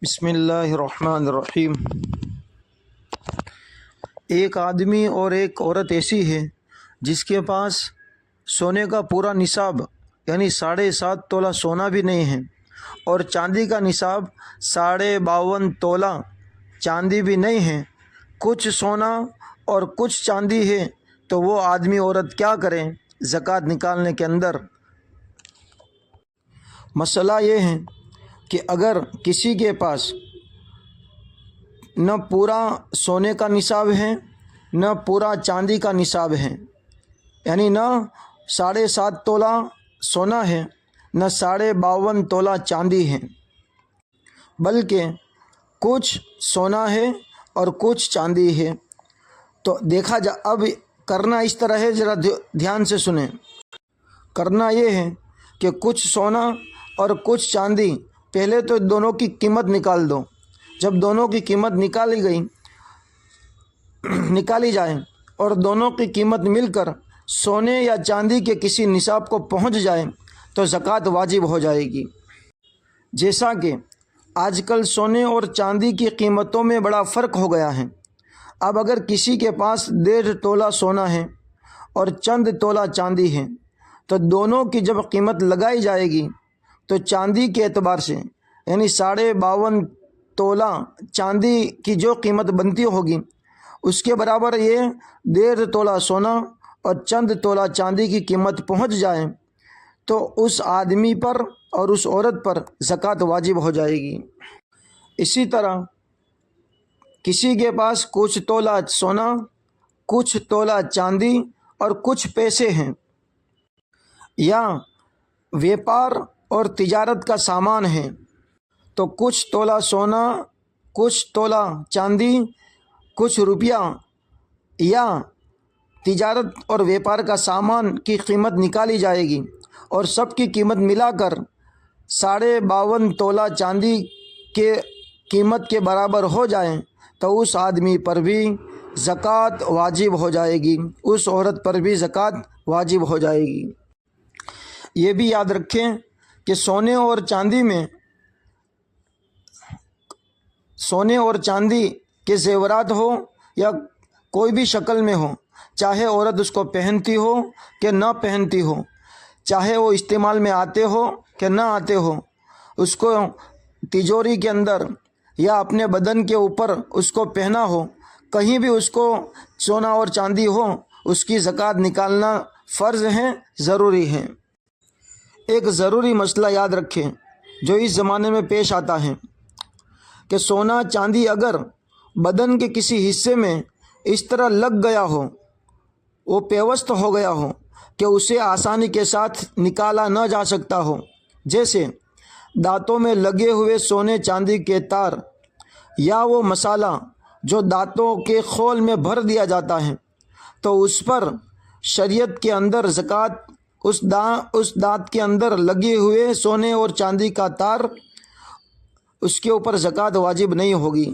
بسم اللہ الرحمن الرحیم۔ ایک آدمی اور ایک عورت ایسی ہے جس کے پاس سونے کا پورا نصاب یعنی 7.5 تولہ سونا بھی نہیں ہے اور چاندی کا نصاب 52.5 تولہ چاندی بھی نہیں ہے، کچھ سونا اور کچھ چاندی ہے، تو وہ آدمی عورت کیا کریں زکوٰۃ نکالنے کے اندر؟ مسئلہ یہ ہے کہ اگر کسی کے پاس نہ پورا سونے کا نصاب ہے نہ پورا چاندی کا نصاب ہے، یعنی نہ 7.5 تولہ سونا ہے نہ 52.5 تولہ چاندی ہے، بلکہ کچھ سونا ہے اور کچھ چاندی ہے، تو دیکھا جا اب کرنا اس طرح ہے، ذرا دھیان سے سنیں۔ کرنا یہ ہے کہ کچھ سونا اور کچھ چاندی، پہلے تو دونوں کی قیمت نکال دو۔ جب دونوں کی قیمت نکالی جائے اور دونوں کی قیمت مل کر سونے یا چاندی کے کسی نصاب کو پہنچ جائے تو زکوٰۃ واجب ہو جائے گی۔ جیسا کہ آج کل سونے اور چاندی کی قیمتوں میں بڑا فرق ہو گیا ہے۔ اب اگر کسی کے پاس 1.5 تولہ سونا ہے اور چند تولہ چاندی ہے، تو دونوں کی جب قیمت لگائی جائے گی تو چاندی کے اعتبار سے یعنی 52.5 تولہ چاندی کی جو قیمت بنتی ہوگی اس کے برابر یہ 1.5 تولہ سونا اور چند تولہ چاندی کی قیمت پہنچ جائے تو اس آدمی پر اور اس عورت پر زکوٰۃ واجب ہو جائے گی۔ اسی طرح کسی کے پاس کچھ تولہ سونا، کچھ تولہ چاندی اور کچھ پیسے ہیں، یا ویپار اور تجارت کا سامان ہے، تو کچھ تولہ سونا، کچھ تولہ چاندی، کچھ روپیہ یا تجارت اور ویپار کا سامان کی قیمت نکالی جائے گی اور سب کی قیمت ملا کر 52.5 تولہ چاندی کے قیمت کے برابر ہو جائیں تو اس آدمی پر بھی زکوٰۃ واجب ہو جائے گی، اس عورت پر بھی زکوٰۃ واجب ہو جائے گی۔ یہ بھی یاد رکھیں کہ سونے اور چاندی کے زیورات ہو یا کوئی بھی شکل میں ہو، چاہے عورت اس کو پہنتی ہو کہ نہ پہنتی ہو، چاہے وہ استعمال میں آتے ہو کہ نہ آتے ہو، اس کو تجوری کے اندر یا اپنے بدن کے اوپر اس کو پہنا ہو، کہیں بھی اس کو سونا اور چاندی ہو، اس کی زکوٰۃ نکالنا فرض ہے، ضروری ہے۔ ایک ضروری مسئلہ یاد رکھیں جو اس زمانے میں پیش آتا ہے کہ سونا چاندی اگر بدن کے کسی حصے میں اس طرح لگ گیا ہو، وہ پیوست ہو گیا ہو کہ اسے آسانی کے ساتھ نکالا نہ جا سکتا ہو، جیسے دانتوں میں لگے ہوئے سونے چاندی کے تار یا وہ مسالہ جو دانتوں کے خول میں بھر دیا جاتا ہے، تو اس پر شریعت کے اندر زکوٰۃ اس دانت کے اندر لگے ہوئے سونے اور چاندی کا تار، اس کے اوپر زکوٰۃ واجب نہیں ہوگی۔